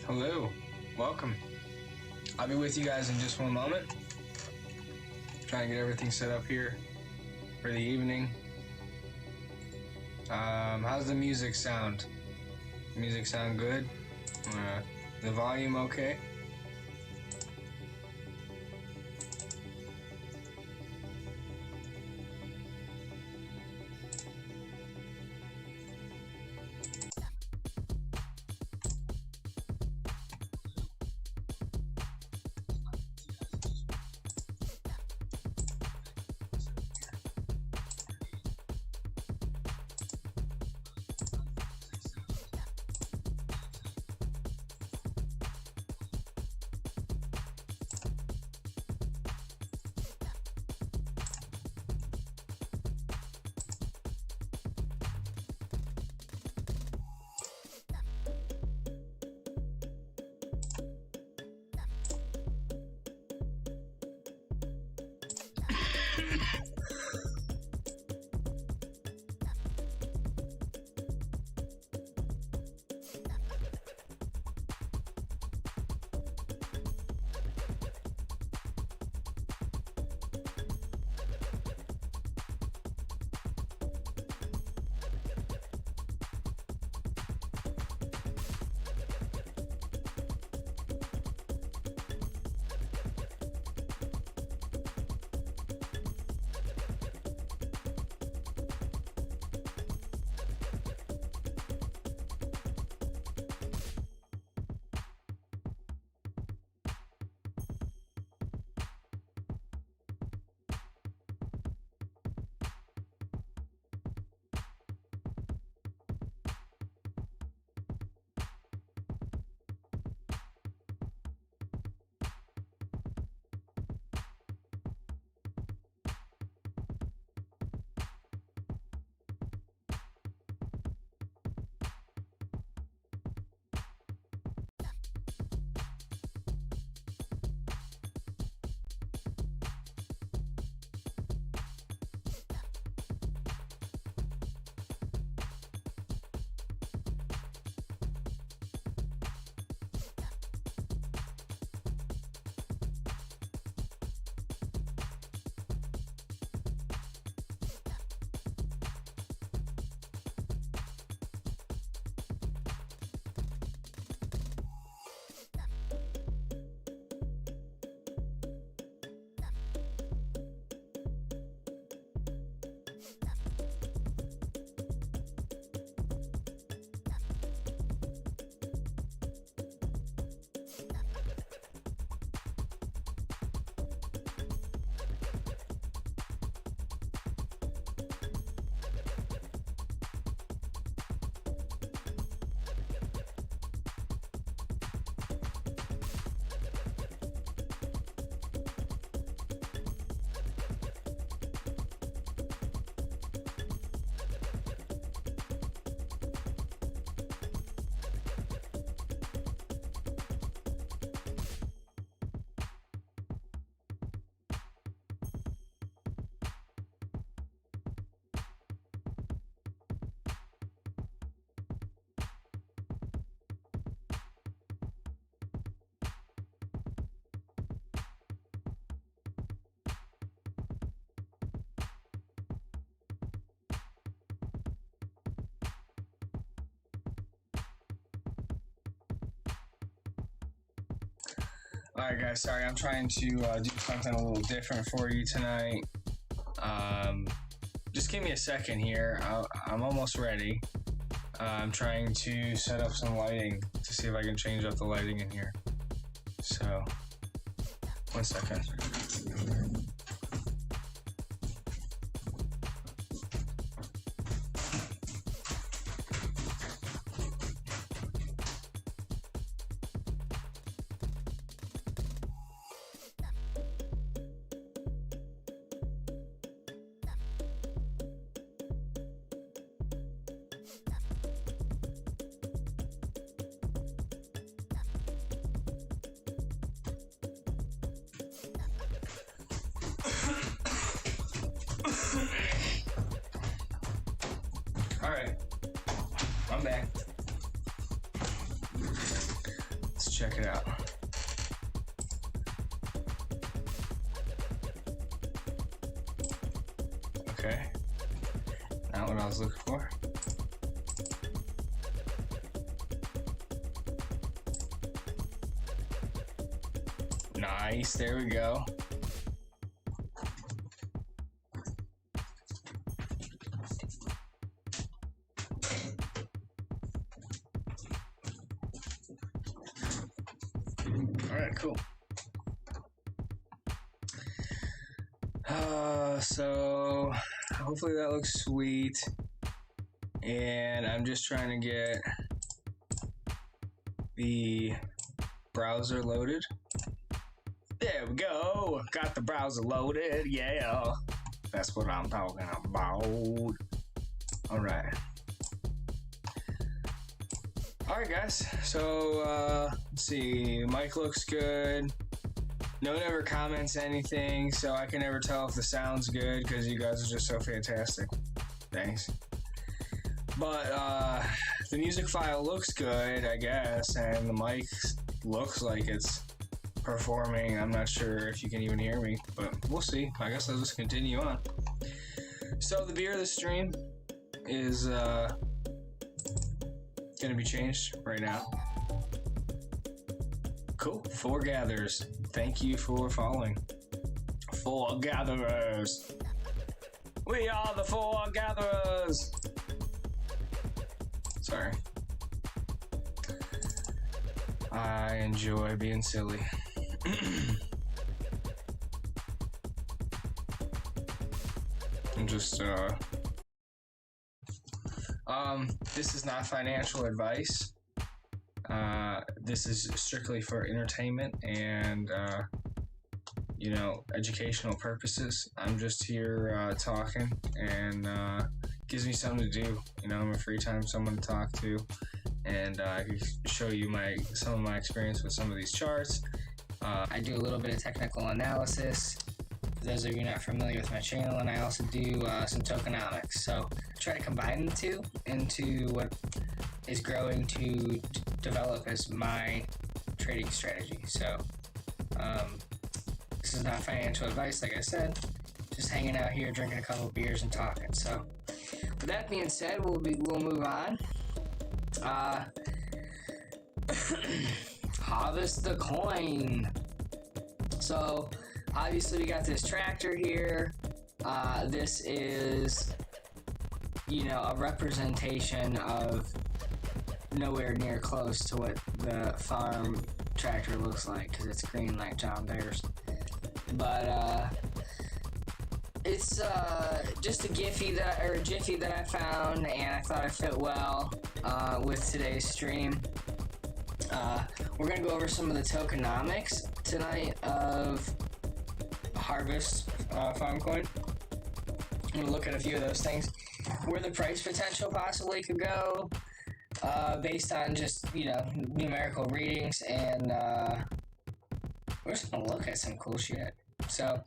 Hello, welcome. I'll be with you guys in just one moment. Trying to get everything set up here for the evening. How's the music sound? Music sound good? The volume okay? Alright guys, sorry, I'm trying to do something a little different for you tonight. Just give me a second here. I'm almost ready. I'm trying to set up some lighting to see if I can change up the lighting in here. So, 1 second. check it out. Okay, not what I was looking for. Nice, there we go. Alright, cool. So hopefully that looks sweet. And I'm just trying to get the browser loaded. There we go. Got the browser loaded. Yeah. That's what I'm talking about. Alright. Alright guys, so let's see, mic looks good. No one ever comments anything, so I can never tell if the sound's good because you guys are just so fantastic. Thanks. But the music file looks good, I guess, and the mic looks like it's performing. I'm not sure if you can even hear me, but we'll see. I guess I'll just continue on. So the beer of the stream is gonna be changed right now. Cool. 4 gatherers. Thank you for following. 4 gatherers. We are the 4 gatherers. Sorry. I enjoy being silly. I'm just this is not financial advice. This is strictly for entertainment and you know, educational purposes. I'm just here talking, and gives me something to do. You know, I'm a free time, someone to talk to, and I can show you some of my experience with some of these charts. I do a little bit of technical analysis, for those of you not familiar with my channel, and I also do some tokenomics. So I try to combine the two into what is growing to develop as my trading strategy. So this is not financial advice, like I said, just hanging out here, drinking a couple beers and talking. So with that being said, we'll move on. Harvest the coin. So obviously we got this tractor here. This is, you know, a representation of nowhere near close to what the farm tractor looks like, because it's green like John Deere's. But it's just a jiffy that I found, and I thought it fit well with today's stream. We're gonna go over some of the tokenomics tonight of Harvest farm coin. I'm gonna look at a few of those things, where the price potential possibly could go, based on just, you know, numerical readings, and we're just gonna look at some cool shit. So,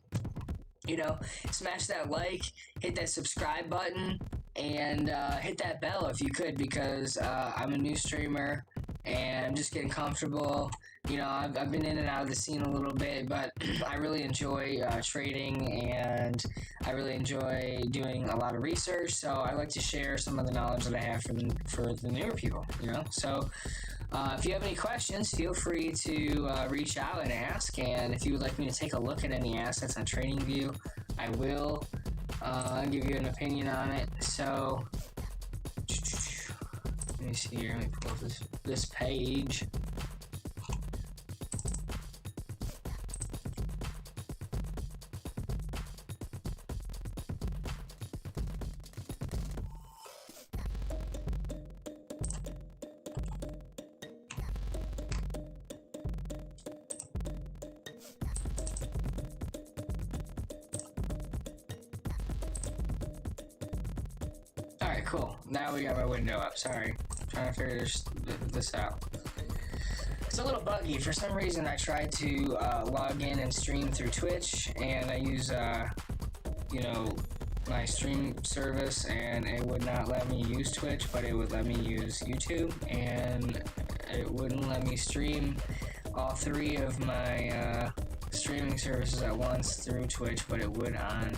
you know, smash that like, hit that subscribe button, and hit that bell if you could, because I'm a new streamer and I'm just getting comfortable. You know, I've been in and out of the scene a little bit, but I really enjoy trading, and I really enjoy doing a lot of research, so I like to share some of the knowledge that I have for the newer people, you know? So if you have any questions, feel free to reach out and ask, and if you would like me to take a look at any assets on TradingView, I will give you an opinion on it. So let me see here, let me pull up this page. Alright, cool. Now we got my window up. Sorry. Trying to figure this out. It's a little buggy. For some reason, I tried to log in and stream through Twitch, and I use, you know, my stream service, and it would not let me use Twitch, but it would let me use YouTube, and it wouldn't let me stream all three of my streaming services at once through Twitch, but it would on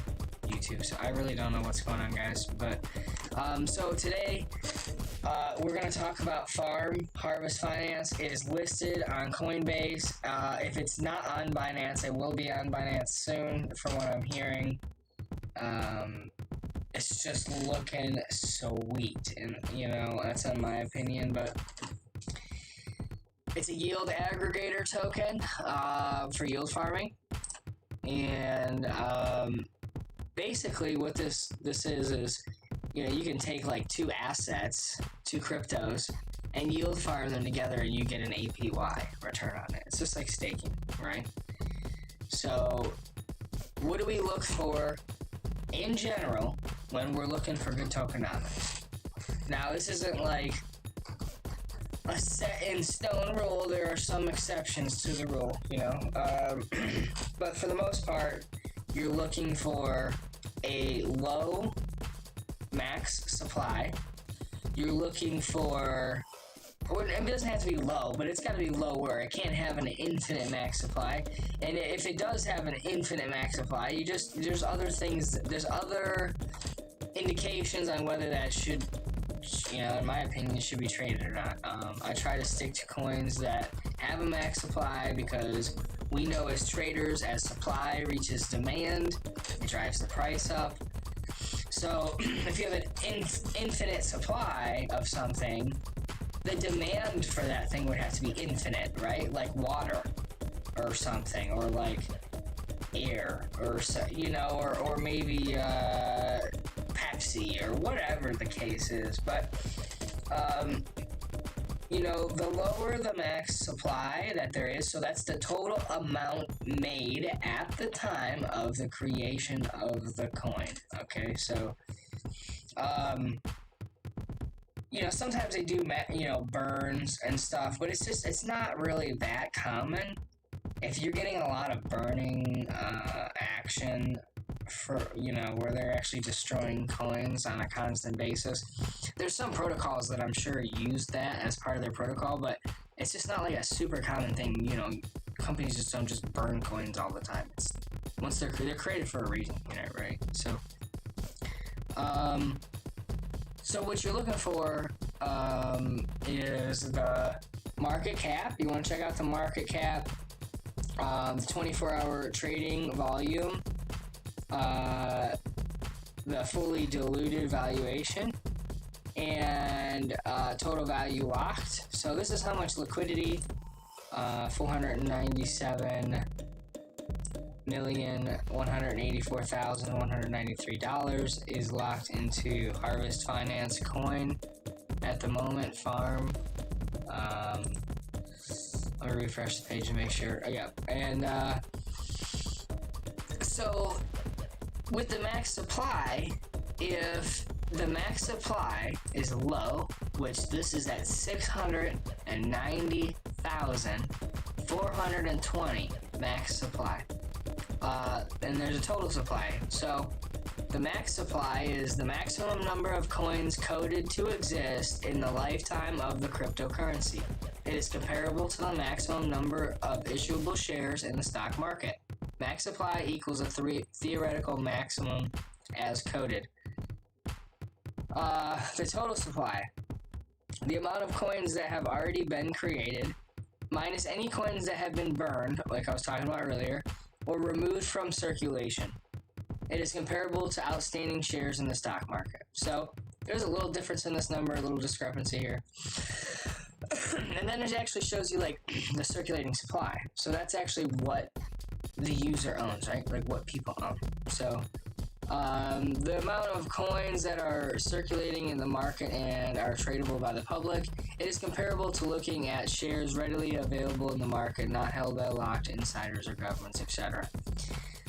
YouTube. So I really don't know what's going on, guys. But so today we're going to talk about Farm Harvest Finance. It is listed on Coinbase. If it's not on Binance, it will be on Binance soon, from what I'm hearing. It's just looking sweet, and that's in my opinion, but it's a yield aggregator token for yield farming. And basically what this is you can take like two cryptos, and yield farm them together, and you get an APY return on it. It's just like staking, right? So what do we look for in general when we're looking for good tokenomics? Now, this isn't like a set in stone rule. There are some exceptions to the rule, but for the most part, you're looking for a low max supply. You're looking for, it doesn't have to be low, but it's got to be lower. It can't have an infinite max supply. And if it does have an infinite max supply, there's other indications on whether that should, in my opinion, should be traded or not. I try to stick to coins that have a max supply, because we know as traders, as supply reaches demand, it drives the price up. So if you have an infinite supply of something, the demand for that thing would have to be infinite, right? Like water or something, or like air, or or maybe Pepsi, or whatever the case is. But the lower the max supply that there is, so that's the total amount made at the time of the creation of the coin. Okay, so sometimes they do burns and stuff, but it's not really that common. If you're getting a lot of burning action for where they're actually destroying coins on a constant basis, there's some protocols that I'm sure use that as part of their protocol, but it's just not like a super common thing. Companies just don't just burn coins all the time. Once they're created for a reason, right? So so what you're looking for is the market cap. You want to check out the market cap, the 24-hour trading volume, the fully diluted valuation, and total value locked. So this is how much liquidity, $497,184,193 is locked into Harvest Finance coin at the moment. Farm. Let me refresh the page to make sure. Yeah, and so with the max supply, if the max supply is low, which this is at 690,420 max supply, and there's a total supply. So the max supply is the maximum number of coins coded to exist in the lifetime of the cryptocurrency. It is comparable to the maximum number of issuable shares in the stock market. Max supply equals a theoretical maximum as coded. The total supply, the amount of coins that have already been created, minus any coins that have been burned, like I was talking about earlier, or removed from circulation. It is comparable to outstanding shares in the stock market. So there's a little difference in this number, a little discrepancy here. And then it actually shows you like the circulating supply. So that's actually what the user owns, right? Like what people own. So the amount of coins that are circulating in the market and are tradable by the public, it is comparable to looking at shares readily available in the market, not held by locked insiders or governments, etc.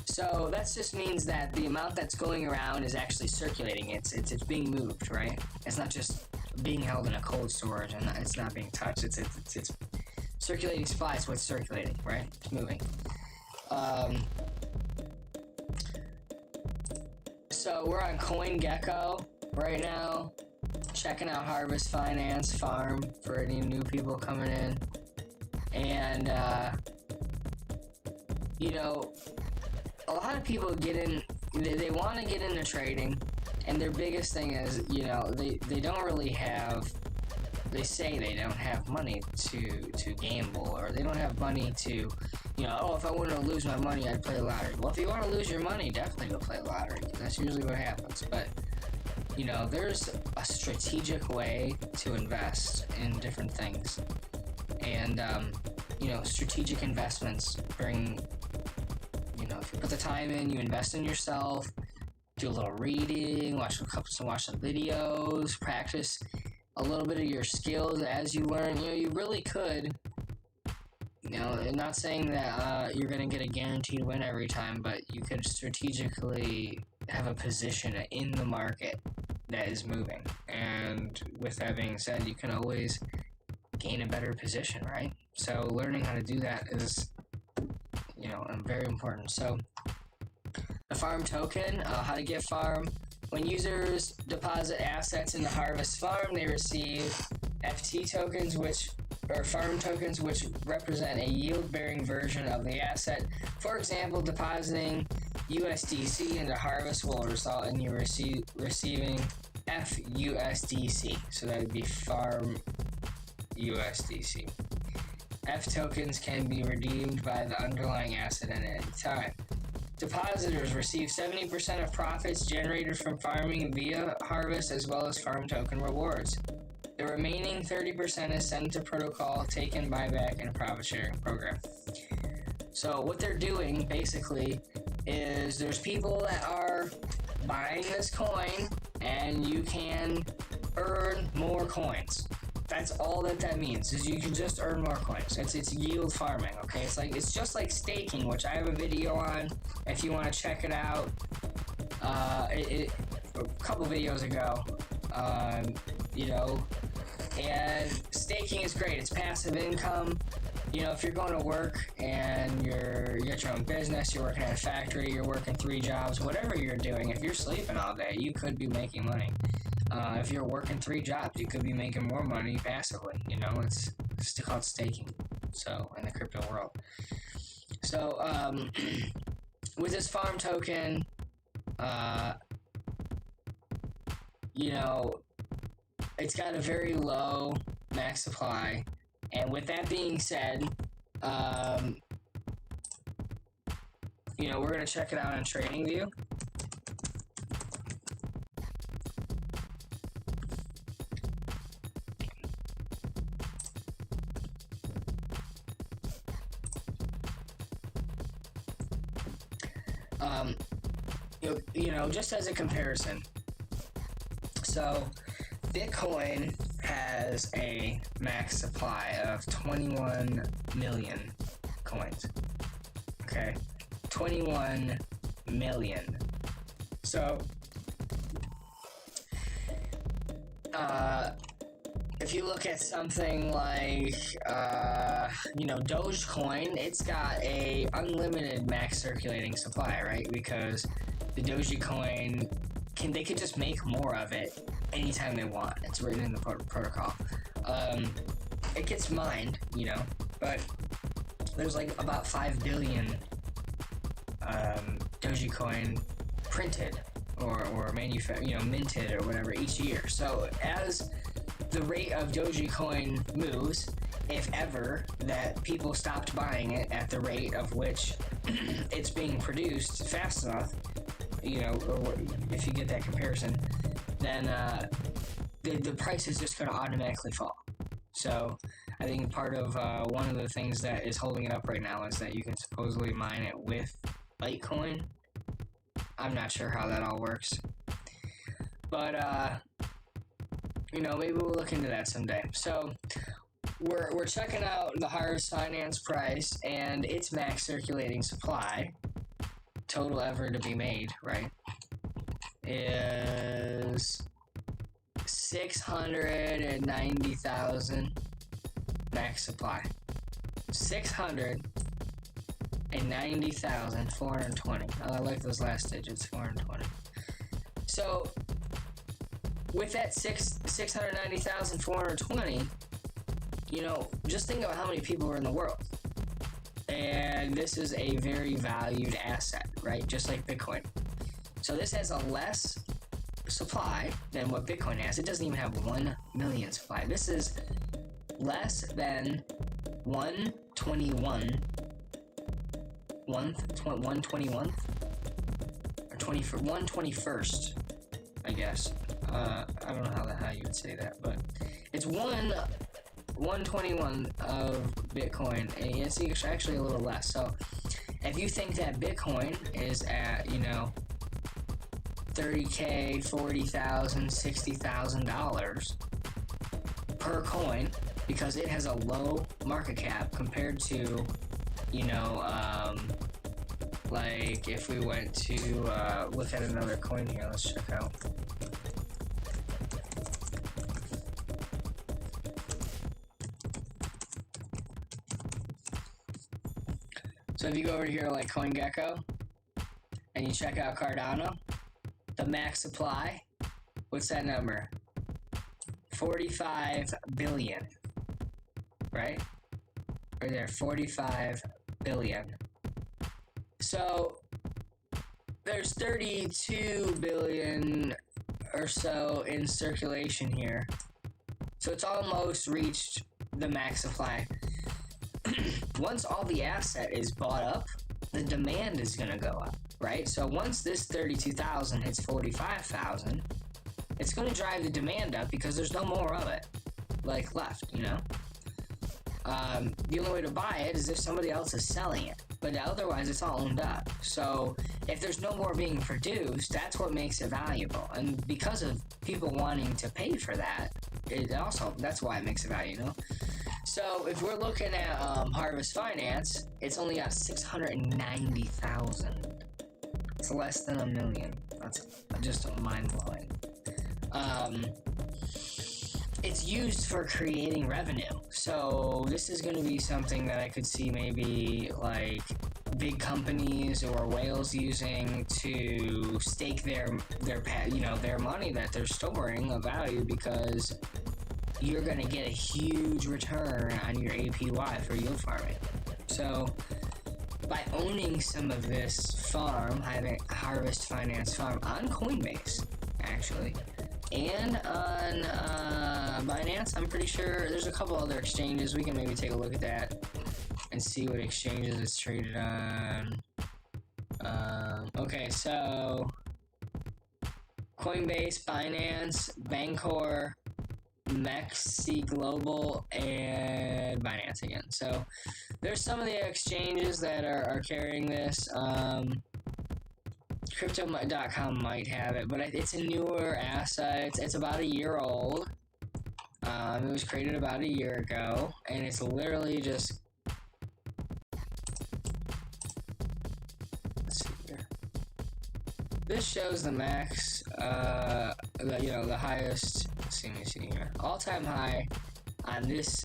So that just means that the amount that's going around is actually circulating. It's being moved, right? It's not just being held in a cold storage and it's not being touched. It's circulating supply is what's circulating, right? It's moving. So we're on CoinGecko right now. checking out Harvest Finance Farm for any new people coming in. And, a lot of people get in, they want to get into trading, and their biggest thing is, they don't really have, they say they don't have money to gamble, or they don't have money to, if I wanted to lose my money, I'd play lottery. Well, if you want to lose your money, definitely go play lottery. That's usually what happens. But, there's a strategic way to invest in different things. And, strategic investments bring, if you put the time in, you invest in yourself, do a little reading, watch some videos, practice a little bit of your skills as you learn. You really could, not saying that you're going to get a guaranteed win every time, but you could strategically have a position in the market that is moving. And with that being said, you can always gain a better position, right? So learning how to do that is, very important. So the farm token, how to get farm. When users deposit assets in the Harvest Farm, they receive FT tokens, farm tokens, which represent a yield-bearing version of the asset. For example, depositing USDC into Harvest will result in you receiving FUSDC. So that would be Farm USDC. F tokens can be redeemed by the underlying asset at any time. Depositors receive 70% of profits generated from farming via Harvest, as well as farm token rewards. The remaining 30% is sent to protocol, taken buyback, and a profit sharing program. So what they're doing basically is there's people that are buying this coin, and you can earn more coins. That's all that means, is you can just earn more coins. It's yield farming, okay? It's just like staking, which I have a video on if you want to check it out. A couple videos ago, and staking is great. It's passive income. If you're going to work and you got your own business, you're working at a factory, you're working 3 jobs, whatever you're doing, if you're sleeping all day, you could be making money. If you're working 3 jobs, you could be making more money passively. It's still called staking. So, in the crypto world. So, with this farm token, it's got a very low max supply. And with that being said, we're going to check it out on TradingView. Just as a comparison. So, Bitcoin has a max supply of 21 million coins. Okay? 21 million. So, if you look at something like, Dogecoin, it's got a unlimited max circulating supply, right? Because the Dogecoin, they can just make more of it anytime they want. It's written in the protocol. It gets mined, but there's about 5 billion Dogecoin printed or minted or whatever each year. So as the rate of Dogecoin moves, if ever that people stopped buying it at the rate of which it's being produced fast enough, or if you get that comparison, then the price is just going to automatically fall. So I think part of one of the things that is holding it up right now is that you can supposedly mine it with Litecoin. I'm not sure how that all works. But, maybe we'll look into that someday. So we're checking out the Harvest Finance price and its max circulating supply, total ever to be made, right, is 690,000 max supply. 690,420. I like those last digits, 420. So with that 690,420, you know, just think about how many people are in the world. And this is a very valued asset, right? Just like Bitcoin. So this has a less supply than what Bitcoin has. It doesn't even have 1 million supply. This is less than 1/21th or 1/21st, I guess. I don't know how you would say that, but it's 1/21 of Bitcoin, and it's actually a little less. So if you think that Bitcoin is at, you know, $30K, $40,000, $60,000 per coin, because it has a low market cap compared to, you know, like if we went to look at another coin here, let's check out. So if you go over here like CoinGecko and you check out Cardano, the max supply, what's that number? 45 billion, right? Right there, 45 billion. So there's 32 billion or so in circulation here. So it's almost reached the max supply. Once all the asset is bought up, the demand is going to go up, right? So once this 32,000 hits 45,000, it's going to drive the demand up because there's no more of it, like, left, you know? The only way to buy it is if somebody else is selling it, but otherwise it's all owned up. So if there's no more being produced, that's what makes it valuable. And because of people wanting to pay for that, that's why it makes it valuable, you know? So if we're looking at Harvest Finance, it's only got 690,000. It's less than 1 million. That's just mind-blowing. It's used for creating revenue. So this is going to be something that I could see maybe like big companies or whales using to stake their money that they're storing of value, because you're going to get a huge return on your APY for yield farming. So by owning some of this farm, having Harvest Finance Farm on Coinbase, actually, and on Binance, I'm pretty sure there's a couple other exchanges. We can maybe take a look at that and see what exchanges it's traded on. Okay, so Coinbase, Binance, Bancor, Mexi Global, and Binance again. So there's some of the exchanges that are carrying this. Crypto.com might have it, but it's a newer asset. It's about a year old. It was created about a year ago, and it's literally just... Let's see here. This shows the max, the highest... Let me see here. All-time high on this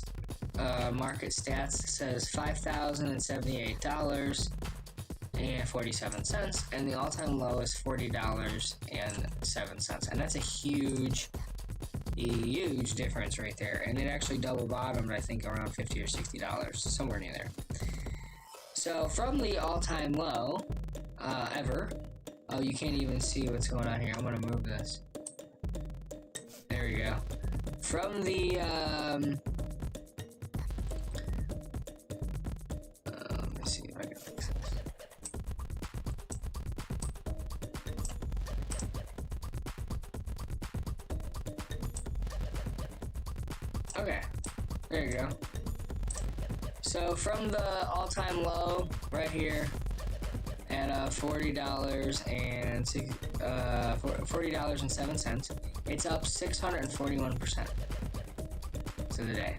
market stats says $5,078.47, and the all-time low is $40.07, and that's a huge difference right there. And it actually double bottomed, I think, around $50 or $60, somewhere near there. So from the all-time low ever, oh, you can't even see what's going on here. I'm gonna move this. There we go. From the let me see if I can fix this. Okay, there you go. So from the all-time low right here at $40.07, it's up 641% to the day.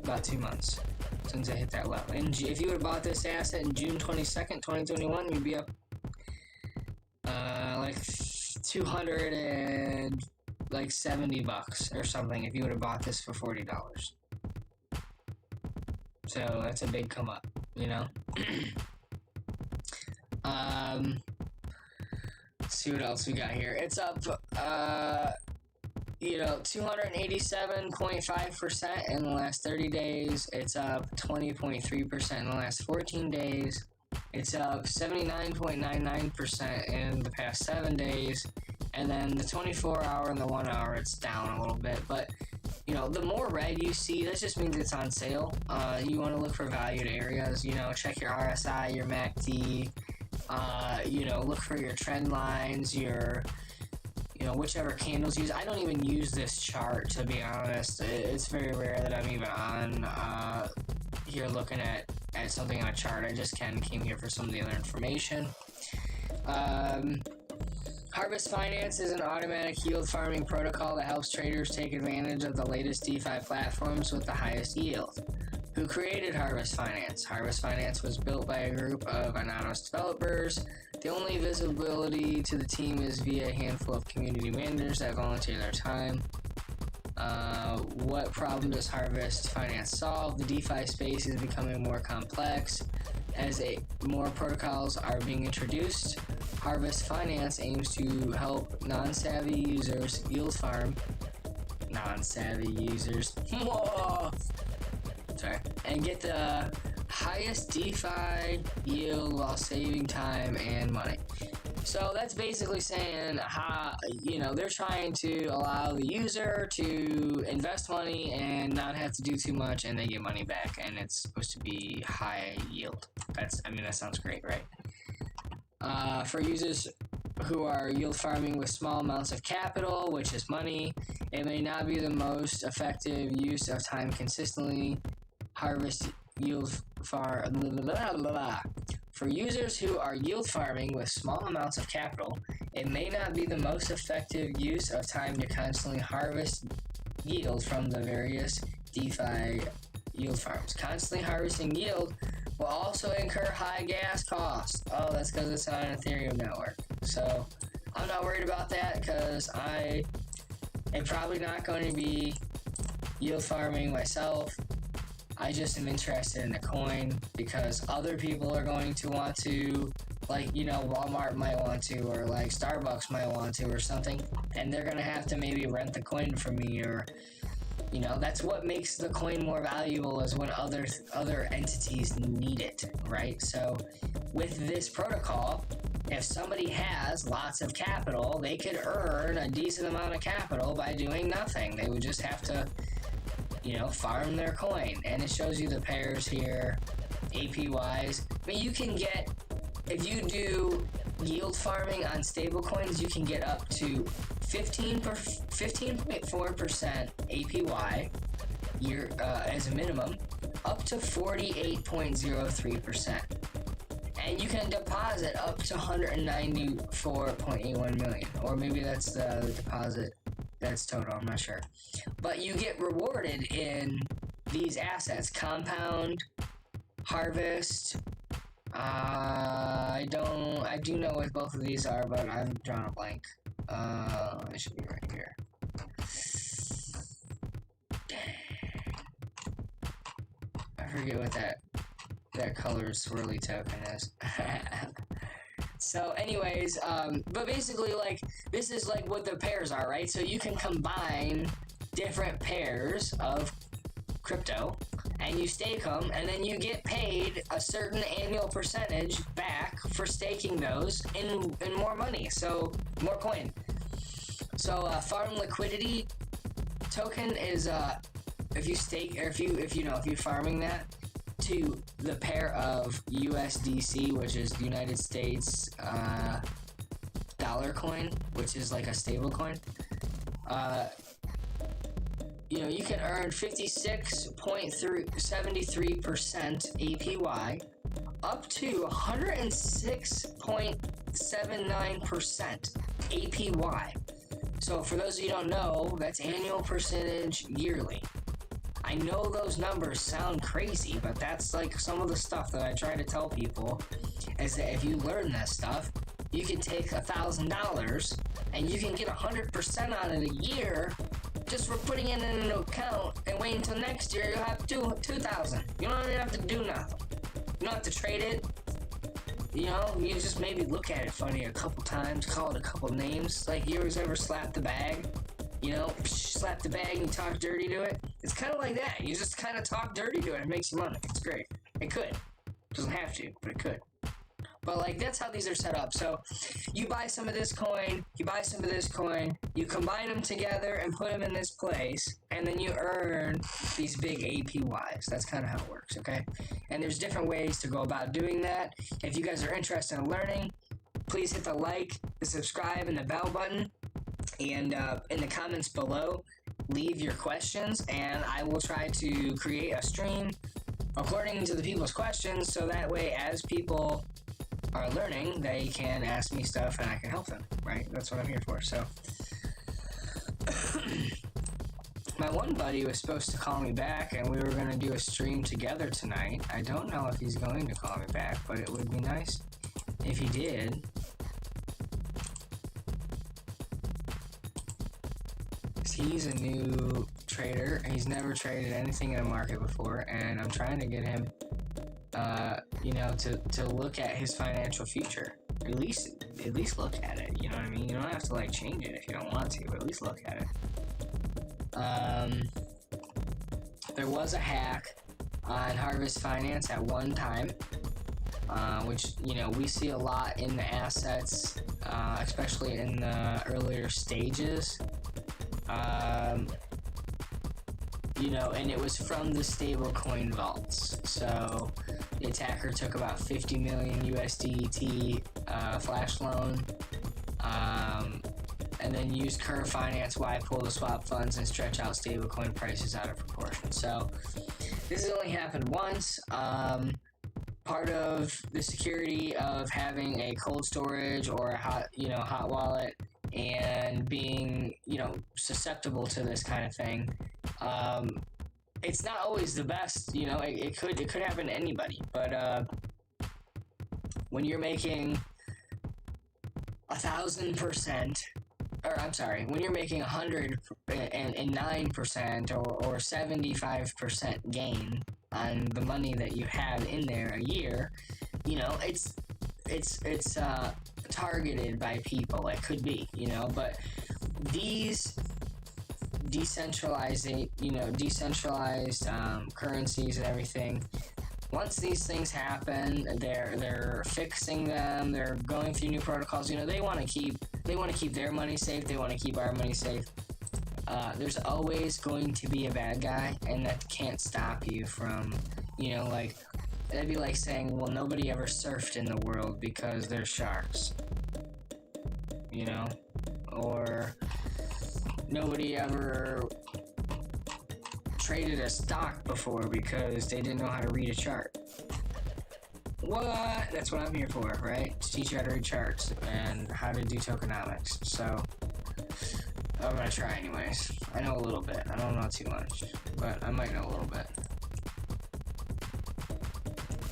About 2 months since I hit that low. And if you would have bought this asset in June 22nd, 2021, you'd be up like $270 or something if you would have bought this for $40. So that's a big come up, you know? Let's see what else we got here. It's up 287.5% in the last 30 days. It's up 20.3% in the last 14 days. It's up 79.99% in the past 7 days. And then the 24-hour and the 1 hour, it's down a little bit. But, the more red you see, that just means it's on sale. You want to look for valued areas. Check your RSI, your MACD. Look for your trend lines, your whichever candles use. I don't even use this chart, to be honest. It's very rare that I'm even on here looking at something on a chart. I just came here for some of the other information. Harvest Finance is an automatic yield farming protocol that helps traders take advantage of the latest DeFi platforms with the highest yield. Who created Harvest Finance? Harvest Finance was built by a group of anonymous developers. The only visibility to the team is via a handful of community managers that volunteer their time. What problem does Harvest Finance solve? The DeFi space is becoming more complex as more protocols are being introduced. Harvest Finance aims to help non-savvy users yield farm. Non-savvy users. Sorry. And get the highest DeFi yield while saving time and money. So that's basically saying how, they're trying to allow the user to invest money and not have to do too much, and they get money back, and it's supposed to be high yield. That sounds great, right? For users who are yield farming with small amounts of capital, which is money, it may not be the most effective use of time consistently. Harvest yield far. For users who are yield farming with small amounts of capital, it may not be the most effective use of time to constantly harvest yield from the various DeFi yield farms. Constantly harvesting yield will also incur high gas costs. Oh, that's because it's on an Ethereum network. So I'm not worried about that because I am probably not going to be yield farming myself. I just am interested in the coin because other people are going to want to, Walmart might want to, or Starbucks might want to, or something, and they're going to have to maybe rent the coin from me, or, that's what makes the coin more valuable, is when other entities need it, right? So with this protocol, if somebody has lots of capital, they could earn a decent amount of capital by doing nothing. They would just have to farm their coin. And it shows you the pairs here, APYs. But you can get, if you do yield farming on stable coins, you can get up to 15.4% APY year as a minimum, up to 48.03%. And you can deposit up to 194.81 million, or maybe that's the deposit. That's total, I'm not sure. But you get rewarded in these assets. Compound, Harvest. I do know what both of these are, but I'm drawing a blank. It should be right here. I forget what that color swirly token is. So anyways, but basically, this is what the pairs are, right? So you can combine different pairs of crypto, and you stake them, and then you get paid a certain annual percentage back for staking those in more money, so more coin. So farm liquidity token is if you stake, or if you're farming that to the pair of USDC, which is the United States dollar coin, which is like a stable coin. You can earn 56.73% APY up to 106.79% APY. So for those of you who don't know, that's annual percentage yearly. I know those numbers sound crazy, but that's some of the stuff that I try to tell people, is that if you learn this stuff, you can take $1,000 and you can get 100% on it a year just for putting it in an account, and wait until next year you'll have $2,000. You don't even have to do nothing. You don't have to trade it. You just maybe look at it funny a couple times, call it a couple names. You ever slap the bag? slap the bag and talk dirty to it. It's kind of like that. You just kind of talk dirty to it. It makes you money. It's great. It could. It doesn't have to, but it could. But like, that's how these are set up. So you buy some of this coin, you buy some of this coin, you combine them together and put them in this place, and then you earn these big APYs. That's kind of how it works, okay? And there's different ways to go about doing that. If you guys are interested in learning, please hit the like, the subscribe, and the bell button. And in the comments below, leave your questions, and I will try to create a stream according to the people's questions, so that way as people are learning, they can ask me stuff and I can help them, right? That's what I'm here for. So my one buddy was supposed to call me back and we were going to do a stream together tonight. I don't know if he's going to call me back, but it would be nice if he did. He's a new trader. He's never traded anything in a market before, and I'm trying to get him to look at his financial future. At least look at it, you know what I mean? You don't have to like change it if you don't want to, but at least look at it. There was a hack on Harvest Finance at one time, which, we see a lot in the assets, especially in the earlier stages. And it was from the stablecoin vaults. So the attacker took about 50 million USDT flash loan, and then used Curve Finance Y-Pool to swap funds and stretch out stablecoin prices out of proportion. So this has only happened once. Part of the security of having a cold storage or a hot wallet and being, susceptible to this kind of thing, it's not always the best. It could happen to anybody, but when you're making 1,000%, or I'm sorry, when you're making 109% or 75% gain on the money that you have in there a year, it's targeted by people. It could be, but these decentralized currencies and everything, once these things happen, they're fixing them, they're going through new protocols. They want to keep their money safe, they want to keep our money safe. There's always going to be a bad guy, and that can't stop you from, that'd be like saying, well, nobody ever surfed in the world because there's sharks, or nobody ever traded a stock before because they didn't know how to read a chart. What? That's what I'm here for, right? To teach you how to read charts and how to do tokenomics. So I'm gonna try anyways. I know a little bit. I don't know too much, but I might know a little bit.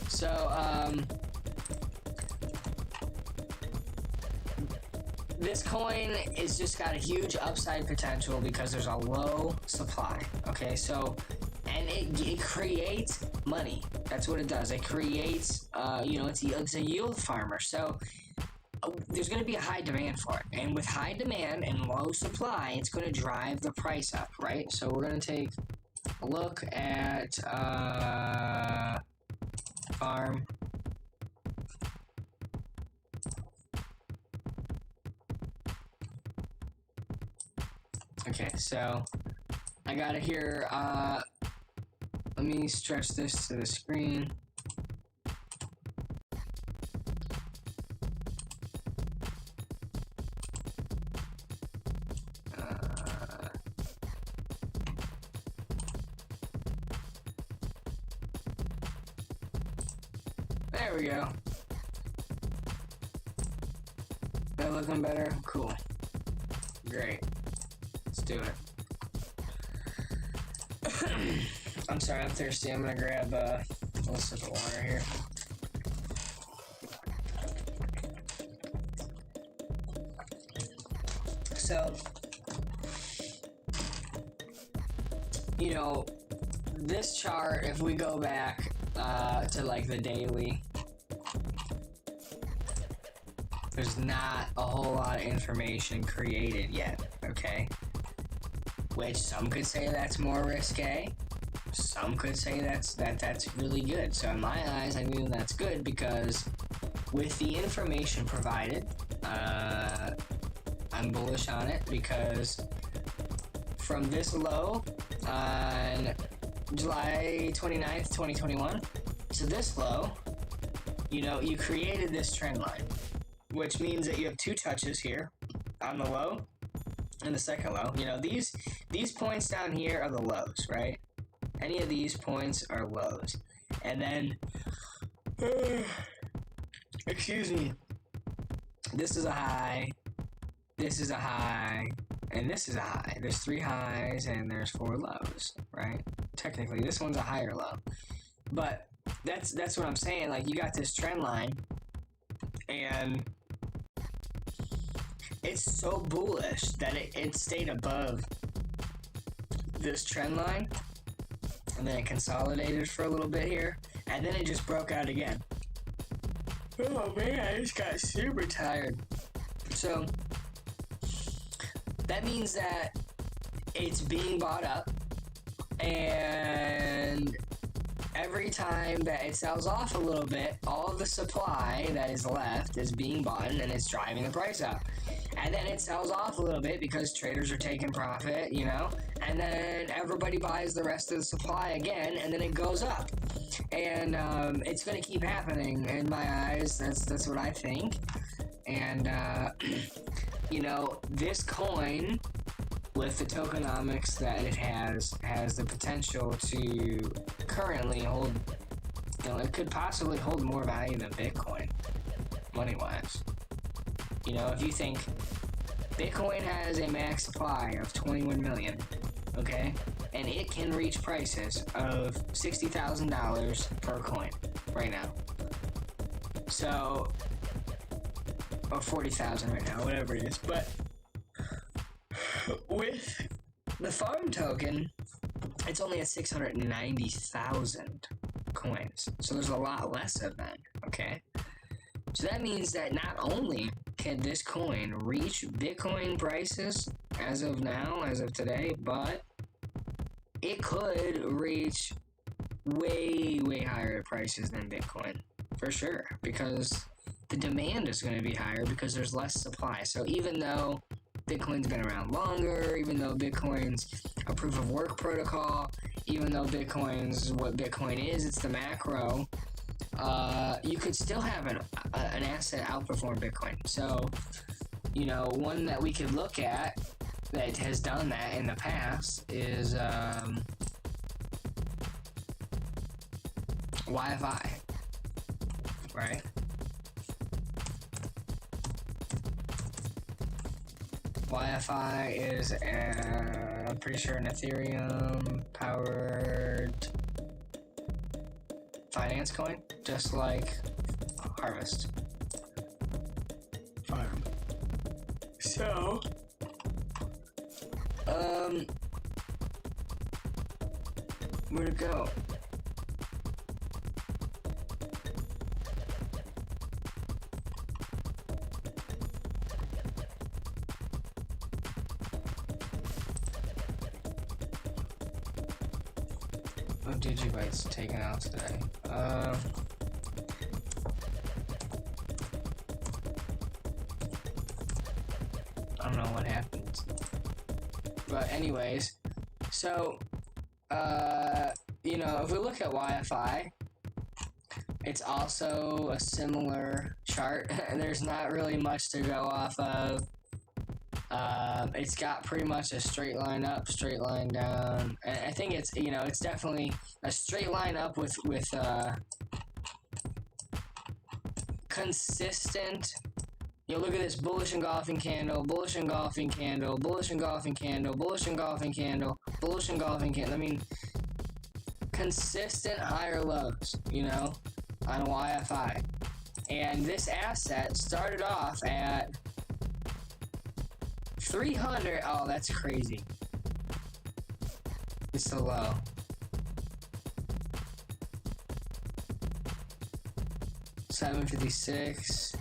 So, this coin is just got a huge upside potential because there's a low supply. Okay, so, and it creates money. That's what it does. It creates, it's a yield farmer. So there's going to be a high demand for it. And with high demand and low supply, it's going to drive the price up, right? So we're going to take a look at farm. Okay, so I got it here. Let me stretch this to the screen. There we go. That looking better? Cool. Great. Let's do it. I'm sorry, I'm thirsty. I'm gonna grab a little sip of water here. So, this chart, if we go back to like the daily, there's not a whole lot of information created yet, okay? which some could say that's more risque. Some could say that's really good. So in my eyes, I mean that's good because with the information provided, I'm bullish on it because from this low on July 29th, 2021 to this low, you created this trend line, which means that you have two touches here on the low and the second low. These points down here are the lows, right? Any of these points are lows. And then, excuse me, this is a high, this is a high, and this is a high. There's 3 highs and there's 4 lows, right? Technically, this one's a higher low. But that's what I'm saying. Like, you got this trend line, and it's so bullish that it stayed above this trend line, and then it consolidated for a little bit here, and then it just broke out again. Oh man, I just got super tired. So that means that it's being bought up, and every time that it sells off a little bit, all of the supply that is left is being bought, and it's driving the price up. And then it sells off a little bit because traders are taking profit, and then everybody buys the rest of the supply again, and then it goes up. And it's going to keep happening in my eyes. That's what I think. And this coin, with the tokenomics that it has the potential to currently hold, it could possibly hold more value than Bitcoin, money-wise. If you think Bitcoin has a max supply of 21 million, okay, and it can reach prices of $60,000 per coin right now. So, or 40,000 right now, whatever it is. But with the farm token, it's only at 690,000 coins. So there's a lot less of them, okay? So that means that not only can this coin reach Bitcoin prices as of now, as of today, but it could reach way, way higher prices than Bitcoin, for sure, because the demand is going to be higher because there's less supply. So even though Bitcoin's been around longer, even though Bitcoin's a proof of work protocol, even though Bitcoin's what Bitcoin is, it's the macro, you could still have an asset outperform Bitcoin. So, one that we could look at that has done that in the past is YFI, right? YFI is, I'm pretty sure, an Ethereum powered finance coin, just like Harvest Farm. So, where'd it go? Oh, Digibyte's taken out today. I don't know what happened. But anyways, so, if we look at YFI, it's also a similar chart, and there's not really much to go off of. It's got pretty much a straight line up, straight line down, and I think it's, it's definitely a straight line up with consistent. Look at this bullish engulfing candle, bullish engulfing candle, bullish engulfing candle, bullish engulfing candle, bullish engulfing candle. I mean, consistent higher lows, on YFI. And this asset started off at 300. Oh, that's crazy. It's so low. $7.56.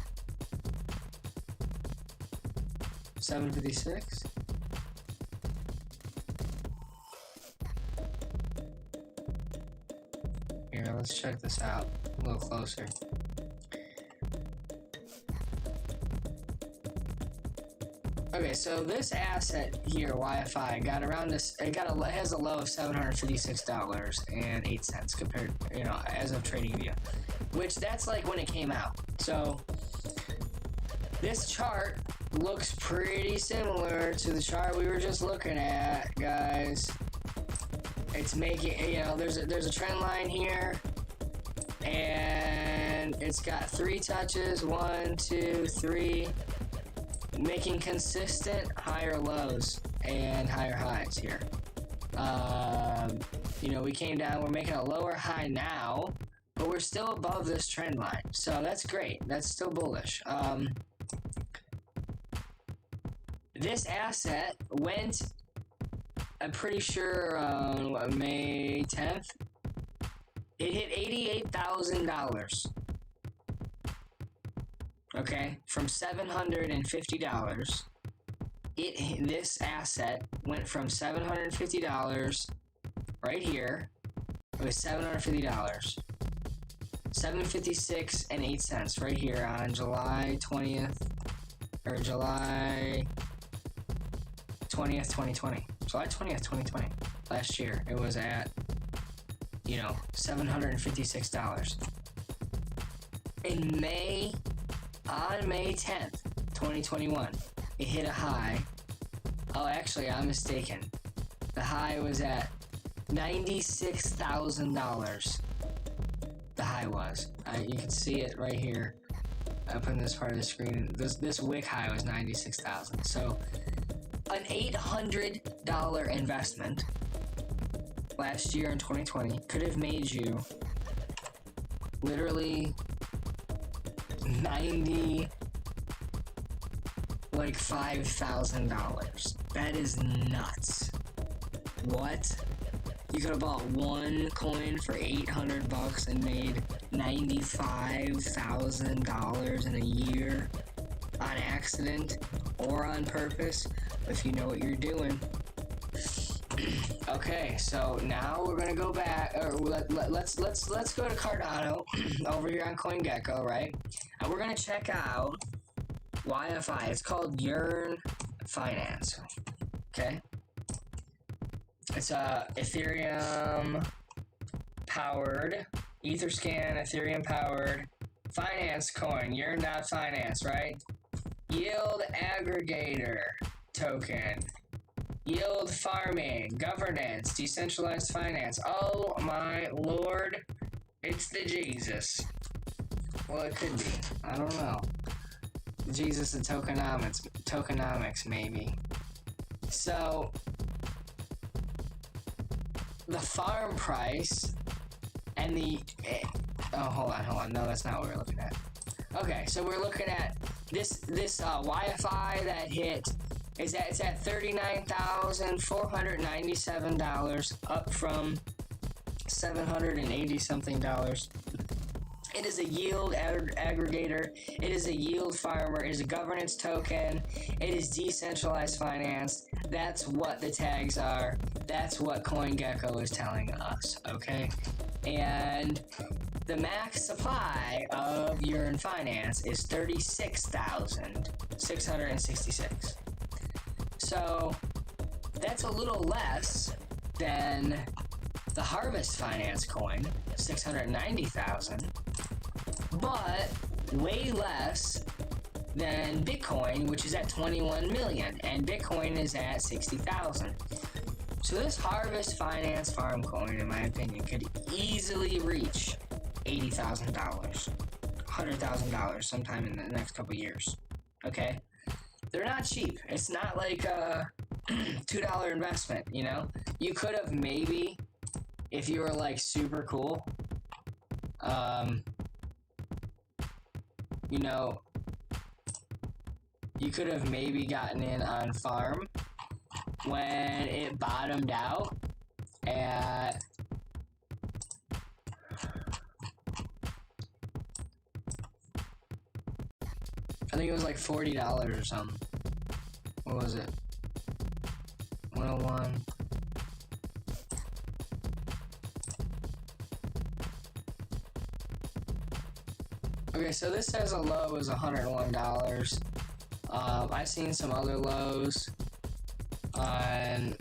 $7.56. Here, let's check this out a little closer. Okay, so this asset here, Wi-Fi, got around this. It has a low of $756.08 compared, as of TradingView, which that's like when it came out. So this chart looks pretty similar to the chart we were just looking at, guys. It's making, there's a trend line here, and it's got 3 touches, 1, 2, 3. Making consistent higher lows and higher highs here. We came down, we're making a lower high now, but we're still above this trend line. So that's great. That's still bullish. This asset went, I'm pretty sure, May 10th. It hit $88,000. Okay, from $750, this asset went from $750 right here. It was $750, $756.08 right here on July 20th, or July 20th, 2020. July 20th, 2020. Last year, it was at, $756. In May. On May 10th, 2021, it hit a high. Oh, actually, I'm mistaken. The high was at $96,000. The high was. You can see it right here up in this part of the screen. This wick high was $96,000. So, an $800 investment last year in 2020 could have made you literally $5,000. That is nuts. What? You could have bought one coin for $800 and made $95,000 in a year on accident or on purpose, if you know what you're doing. Okay, so now we're gonna go back, or let's go to Cardano over here on CoinGecko, right? And we're gonna check out Wi-Fi. It's called Yearn Finance. Okay, it's a Ethereum powered, EtherScan Ethereum powered finance coin. Yearn.finance, right? Yield aggregator token. Yield farming, governance, decentralized finance. Oh my lord, it's the Jesus. Well, it could be. I don't know. The Jesus of tokenomics, maybe. So, the farm price and the... hold on. No, that's not what we're looking at. Okay, so we're looking at this Wi-Fi that hit... It's at $39,497, up from $780 something. It is a yield aggregator. It is a yield farmer. It is a governance token. It is decentralized finance. That's what the tags are. That's what CoinGecko is telling us. Okay, and the max supply of Yearn Finance is 36,666. So that's a little less than the Harvest Finance coin, 690,000, but way less than Bitcoin, which is at 21 million, and Bitcoin is at 60,000. So this Harvest Finance farm coin, in my opinion, could easily reach $80,000, $100,000 sometime in the next couple years. Okay? They're not cheap. It's not like a $2 investment, You could have maybe, if you were like super cool, you could have maybe gotten in on farm when it bottomed out at I think it was like $40 or something. What was it? 101. Okay, so this says a low is $101. I've seen some other lows on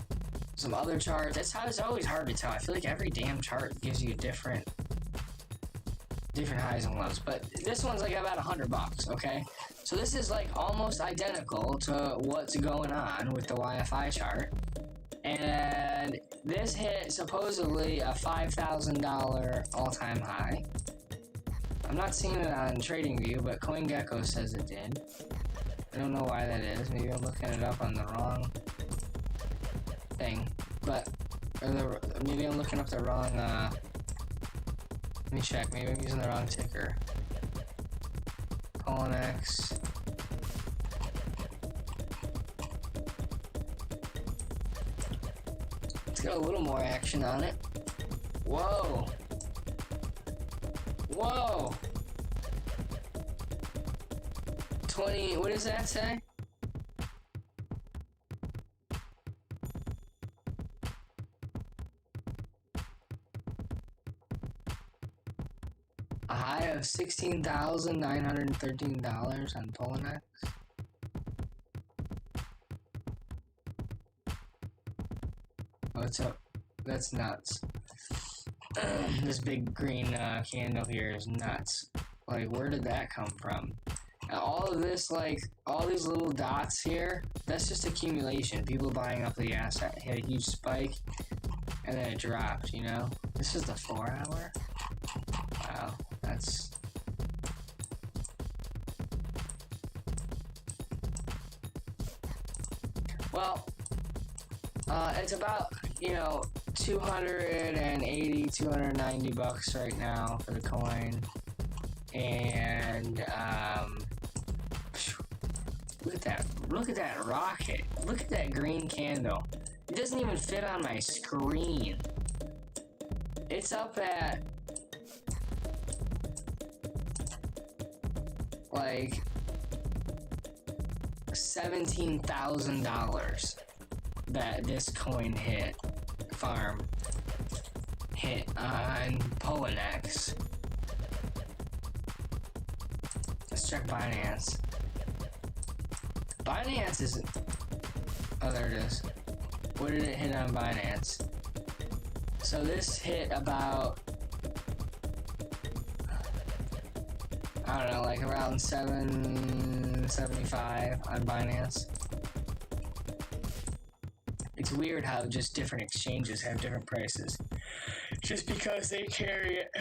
some other charts. It's always hard to tell. I feel like every damn chart gives you different highs and lows, but this one's like about $100, okay? So this is like almost identical to what's going on with the YFI chart, and this hit supposedly a $5,000 all-time high. I'm not seeing it on TradingView, but CoinGecko says it did. I don't know why that is. Maybe I'm looking it up on the wrong thing, but maybe I'm looking up the wrong. Let me check. Maybe I'm using the wrong ticker. Polonex. Let's get a little more action on it. Whoa. Whoa. 20. What does that say? A high of $16,913 on Polonex. What's up? That's nuts. This big green candle here is nuts. Like, where did that come from? And all of this, like, all these little dots here, that's just accumulation. People buying up the asset. Hit a huge spike, and then it dropped, you know? This is the 4 hour? Wow, that's... Well, it's about, you know, $280, $290 right now for the coin. And, look at that rocket. Look at that green candle. It doesn't even fit on my screen. It's up at, like, $17,000 that this coin farm hit on Polonex. Let's check Binance. Binance is... Oh, there it is. What did it hit on Binance? So this hit about... I don't know, like around 775 on Binance. It's weird how just different exchanges have different prices. Just because they carry it.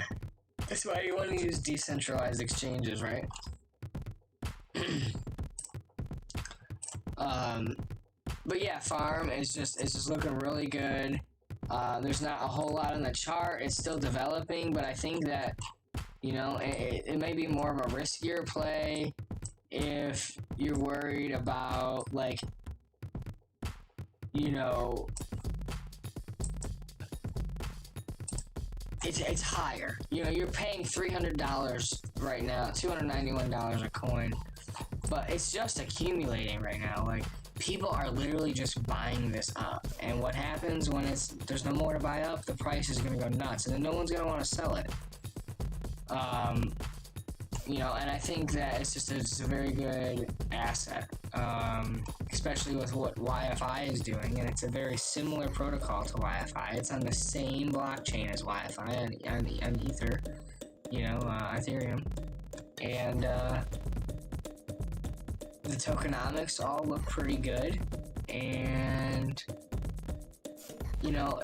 That's why you want to use decentralized exchanges, right? But yeah, farm is just looking really good. There's not a whole lot on the chart. It's still developing, but I think that, you know, it may be more of a riskier play if you're worried about, like, you know, it's higher. You know, you're paying $300 right now, $291 a coin, but it's just accumulating right now. Like, people are literally just buying this up, and what happens when there's no more to buy up? The price is going to go nuts, and then no one's going to want to sell it. You know, and I think that it's a very good asset, especially with what YFI is doing, and it's a very similar protocol to YFI. It's on the same blockchain as YFI on Ether, you know, Ethereum, and the tokenomics all look pretty good, and, you know,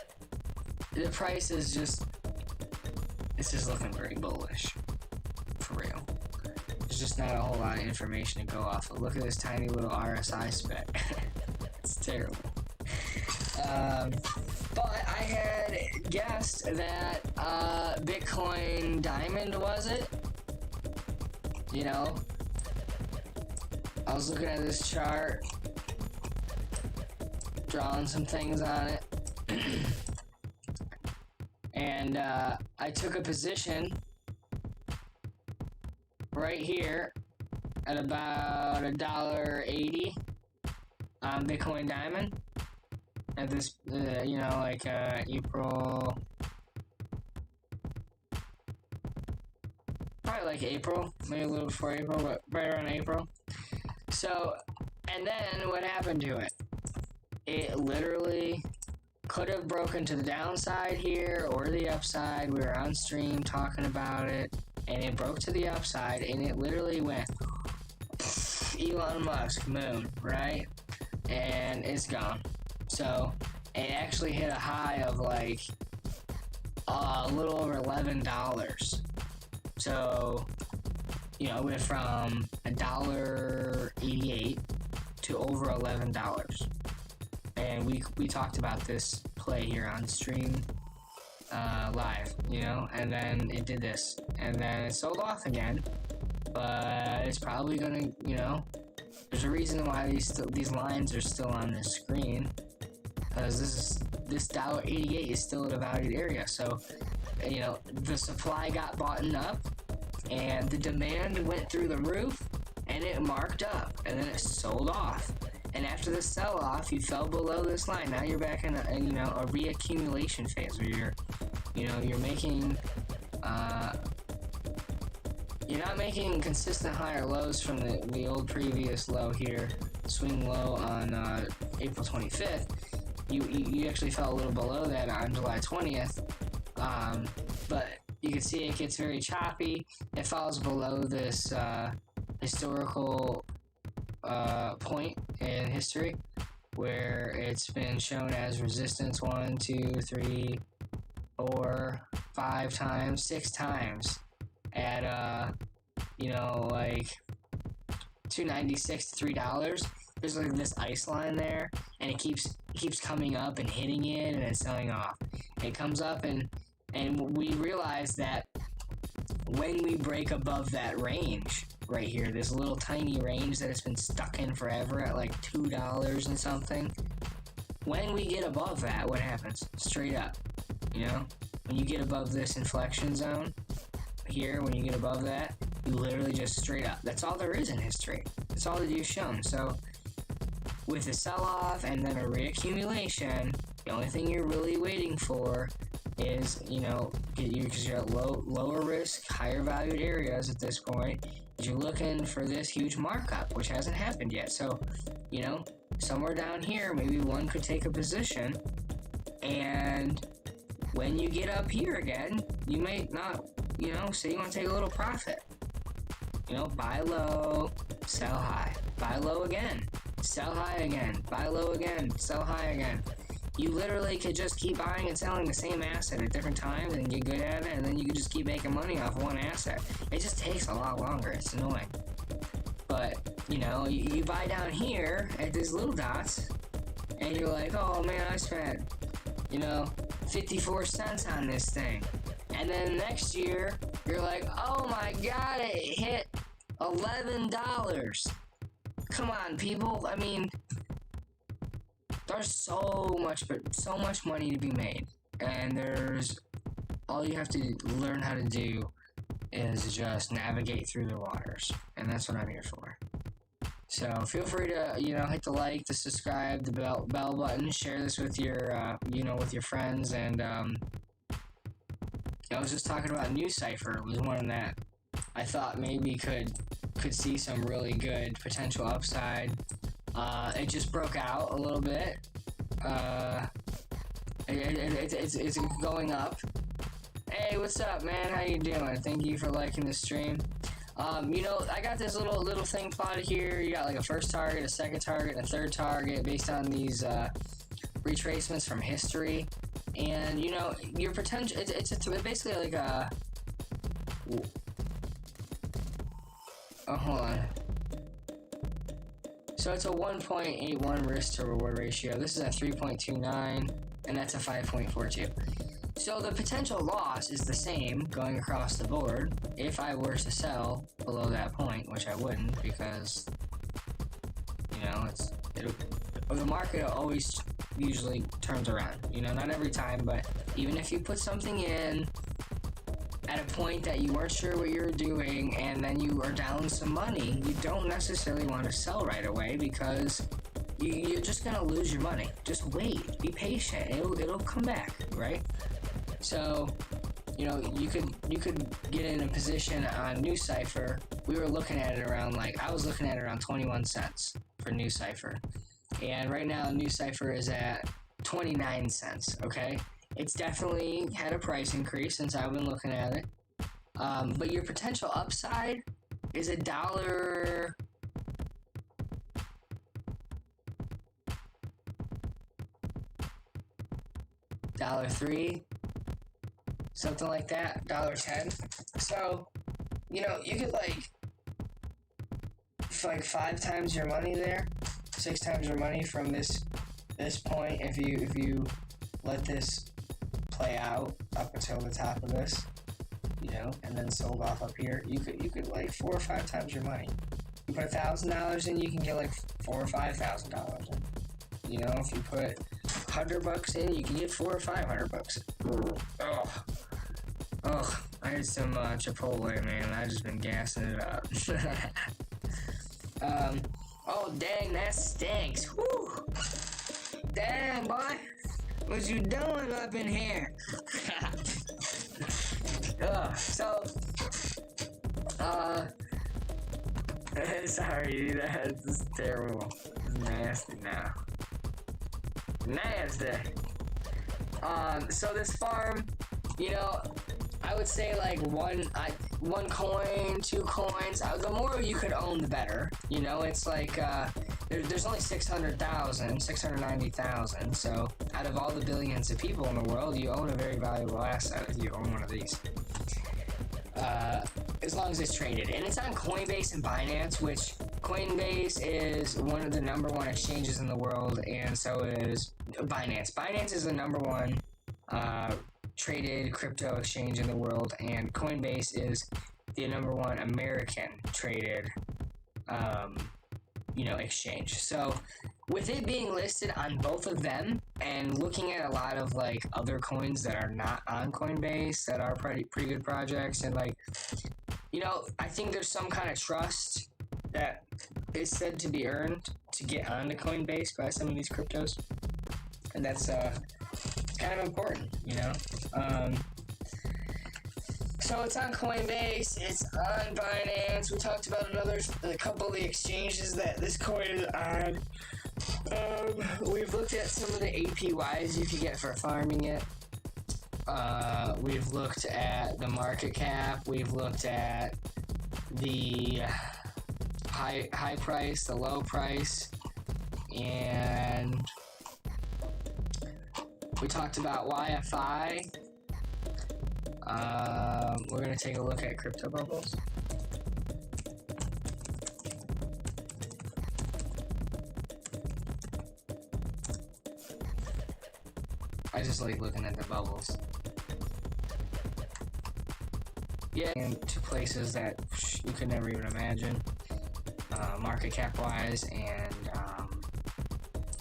the price is just looking very bullish, for real. There's just not a whole lot of information to go off of. Look at this tiny little RSI spec. It's terrible. But I had guessed that Bitcoin Diamond, was it? You know, I was looking at this chart, drawing some things on it, and I took a position right here at about $1.80 on Bitcoin Diamond at this, you know, like April, probably like April, maybe a little before April, but right around April. So, and then what happened to it? It literally could have broken to the downside here or the upside. We were on stream talking about it, and it broke to the upside, and it literally went Elon Musk moon, right? And it's gone. So it actually hit a high of like a little over $11. So, you know, it went from $1.88 to over $11. And we talked about this play here on stream live, you know, and then it did this, and then it sold off again. But it's probably gonna, you know, there's a reason why these lines are still on this screen, because this $1.88 is still at a valued area. So, you know, the supply got bought up, and the demand went through the roof, and it marked up, and then it sold off. And after the sell-off, you fell below this line. Now you're back in a, you know, a reaccumulation phase where you're making. You're not making consistent higher lows from the old previous low here, swing low on April 25th. You actually fell a little below that on July 20th, but you can see it gets very choppy. It falls below this historical point in history where it's been shown as resistance 1, 2, 3, 4, 5 times, 6 times at you know, like $2.96 to $3. There's like this ice line there, and it keeps coming up and hitting it, and it's selling off. It comes up, and we realize that when we break above that range right here, this little tiny range that it's been stuck in forever at like $2 and something, when we get above that, what happens? Straight up, you know? When you get above this inflection zone here, when you get above that, you literally just straight up. That's all there is in history. That's all that you've shown. So with a sell-off and then a reaccumulation, the only thing you're really waiting for is, you know, because you're at lower risk, higher valued areas at this point, you're looking for this huge markup, which hasn't happened yet. So, you know, somewhere down here, maybe one could take a position, and when you get up here again, you may not, you know, say you want to take a little profit. You know, buy low, sell high. Buy low again, sell high again. Buy low again, sell high again. You literally could just keep buying and selling the same asset at different times and get good at it, and then you could just keep making money off one asset. It just takes a lot longer. It's annoying. But, you know, you buy down here at these little dots, and you're like, oh man, I spent, you know, 54 cents on this thing. And then next year, you're like, oh my god, it hit $11. Come on, people. I mean, there's so much money to be made. And there's, all you have to learn how to do is just navigate through the waters. And that's what I'm here for. So feel free to, you know, hit the like, the subscribe, the bell button, share this with your, you know, with your friends. And, I was just talking about New Cipher. It was one that I thought maybe could see some really good potential upside. It just broke out a little bit. It's going up. Hey, what's up, man? How you doing? Thank you for liking the stream. You know, I got this little thing plotted here. You got like a first target, a second target, and a third target based on these retracements from history. And, you know, your potential, it's basically like a, oh, hold on. So it's a 1.81 risk to reward ratio. This is a 3.29, and that's a 5.42. So the potential loss is the same going across the board if I were to sell below that point, which I wouldn't, because, you know, the market always usually turns around. You know, not every time, but even if you put something in at a point that you weren't sure what you were doing and then you are down some money, you don't necessarily want to sell right away because you're just going to lose your money. Just wait. Be patient. It'll come back, right? So you know, you could get in a position on New Cipher. We were looking at it around, like, I was looking at it around 21 cents for New Cipher. And right now, New Cipher is at 29 cents, okay? It's definitely had a price increase since I've been looking at it. But your potential upside is $1. $1.03, something like that, $1.10. So, you know, you could like 5 times your money there, 6 times your money from this point if you let this play out up until the top of this, you know, and then sold off up here. You could like 4 or 5 times your money. You put $1,000 in, you can get like $4,000 or $5,000 in. You know, if you put $100 in, you can get $400 or $500. Oh, I had some Chipotle, man. I just been gassing it up. Oh dang, that stinks. Whew. Dang, boy, what you doing up in here? Sorry, that's terrible. It's nasty now. Nasty. So this farm, you know, I would say like one coin, 2 coins. The more you could own, the better. You know, it's like there's only 690,000. So out of all the billions of people in the world, you own a very valuable asset if you own one of these. As long as it's traded, and it's on Coinbase and Binance, which Coinbase is one of the number 1 exchanges in the world, and so is Binance. Binance is the number 1 traded crypto exchange in the world, and Coinbase is the number 1 American traded, exchange. So with it being listed on both of them, and looking at a lot of like other coins that are not on Coinbase that are pretty good projects, and like, you know, I think there's some kind of trust that is said to be earned to get onto Coinbase by some of these cryptos, and that's kind of important, you know. So it's on Coinbase, it's on Binance. We talked about a couple of the exchanges that this coin is on. We've looked at some of the APYs you could get for farming it. We've looked at the market cap. We've looked at the high price, the low price, and we talked about YFI. We're going to take a look at crypto bubbles. I just like looking at the bubbles. Yeah, into places that you could never even imagine, market cap wise, and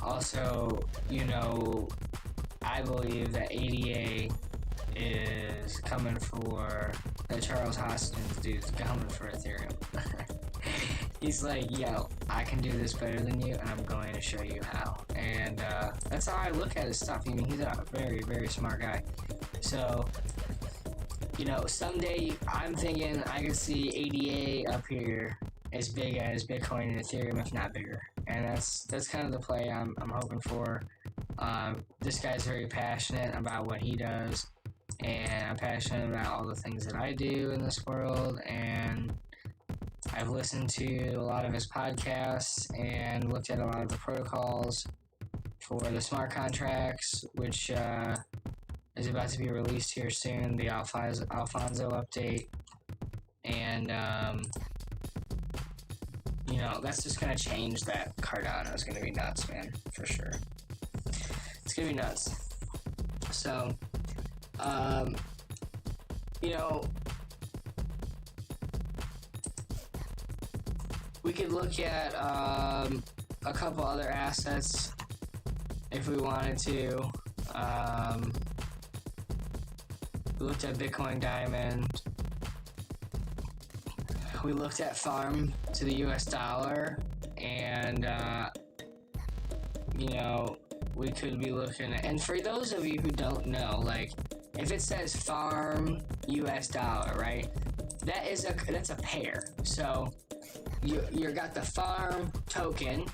also, you know, I believe that ADA is coming for, that Charles Hoskins dude's coming for Ethereum. He's like, yo, I can do this better than you, and I'm going to show you how. And that's how I look at his stuff. I mean, he's a very, very smart guy. So, you know, someday I'm thinking I could see ADA up here as big as Bitcoin and Ethereum, if not bigger. And that's kind of the play I'm hoping for. This guy's very passionate about what he does, and I'm passionate about all the things that I do in this world, and I've listened to a lot of his podcasts and looked at a lot of the protocols for the smart contracts, which is about to be released here soon, the Alfonso update. And, you know, that's just going to change that. Cardano is going to be nuts, man, for sure. It's going to be nuts. So, you know, we could look at a couple other assets if we wanted to. We looked at Bitcoin Diamond. We looked at farm to the US dollar, and you know, we could be looking at, and for those of you who don't know, like, if it says farm US dollar, right? That's a pair. So you got the farm token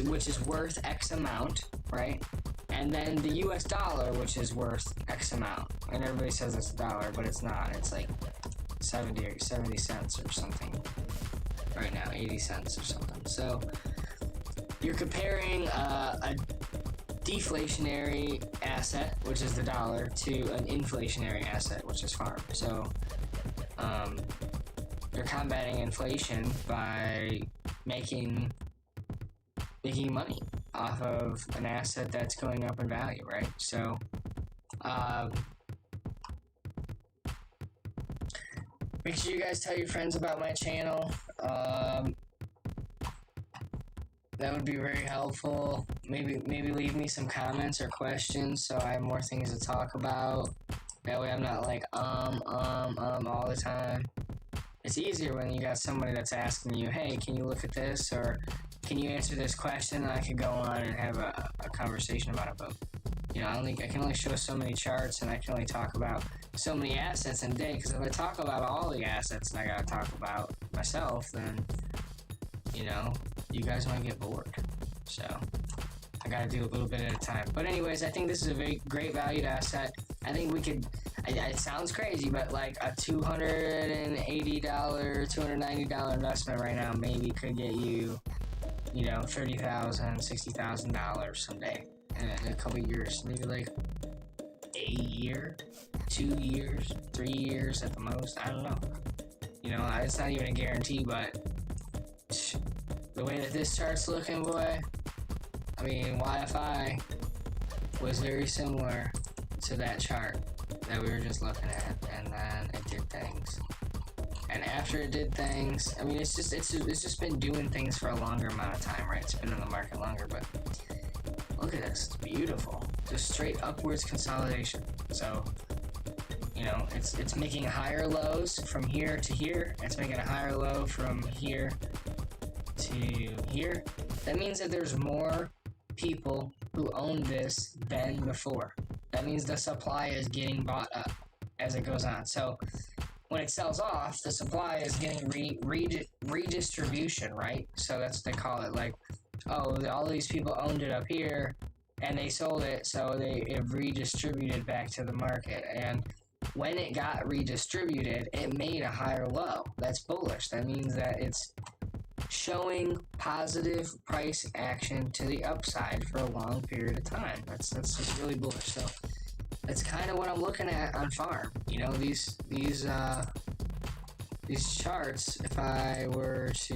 which is worth X amount, right? And then the US dollar, which is worth X amount. And everybody says it's a dollar, but it's not. It's like 70 cents or something right now, 80 cents or something. So you're comparing a deflationary asset, which is the dollar, to an inflationary asset, which is farm. So you're combating inflation by making money off of an asset that's going up in value, right? So make sure you guys tell your friends about my channel. That would be very helpful. Maybe leave me some comments or questions so I have more things to talk about. That way I'm not like all the time. It's easier when you got somebody that's asking you, hey, can you look at this, or can you answer this question? And I could go on and have a conversation about it. But you know, I can only show so many charts, and I can only talk about so many assets in a day. Because if I talk about all the assets and I gotta talk about myself, then you know, you guys might get bored. So I gotta do a little bit at a time. But anyways, I think this is a very great valued asset. I think we could, it sounds crazy, but like a $280, $290 investment right now maybe could get you, you know, $30,000, $60,000 someday in a couple of years. Maybe like a year, 2 years, 3 years at the most. I don't know. You know, it's not even a guarantee, but the way that this chart's looking, boy, I mean, YFI was very similar to that chart that we were just looking at, and then it did things. And after it did things, I mean, it's just been doing things for a longer amount of time, right? It's been in the market longer, but look at this, it's beautiful. Just straight upwards consolidation. So, you know, it's making higher lows from here to here. It's making a higher low from here to here. That means that there's more people who own this than before. That means the supply is getting bought up as it goes on. So when it sells off, the supply is getting redistribution, right? So that's what they call it. Like, oh, all these people owned it up here and they sold it, so it redistributed back to the market. And when it got redistributed, it made a higher low. That's bullish. That means that it's showing positive price action to the upside for a long period of time. That's just really bullish. So that's kind of what I'm looking at on farm. You know, these charts. If I were to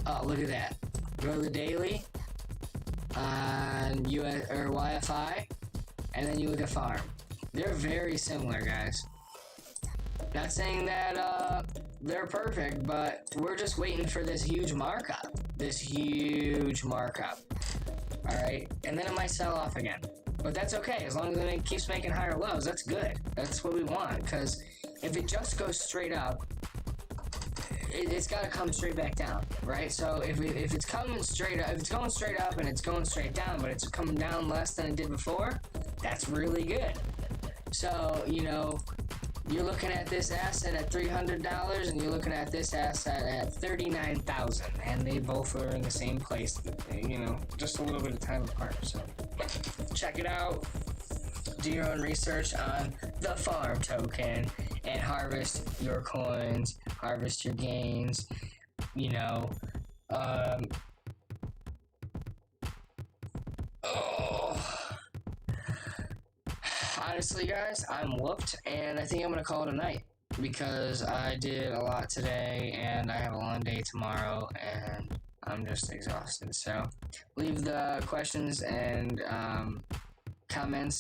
oh, look at that. Go to the daily on US or YFI. And then you look at farm. They're very similar, guys. Not saying that they're perfect, but we're just waiting for this huge markup. Alright? And then it might sell off again. But that's okay. As long as it keeps making higher lows, that's good. That's what we want. Because if it just goes straight up, it's got to come straight back down, right? So if it's coming straight up, if it's going straight up and it's going straight down, but it's coming down less than it did before, that's really good. So, you know, you're looking at this asset at $300 and you're looking at this asset at $39,000, and they both are in the same place, you know, just a little bit of time apart. So check it out. Do your own research on the farm token and harvest your coins, harvest your gains, you know. Honestly, guys, I'm whooped, and I think I'm going to call it a night because I did a lot today, and I have a long day tomorrow, and I'm just exhausted. So leave the questions and comments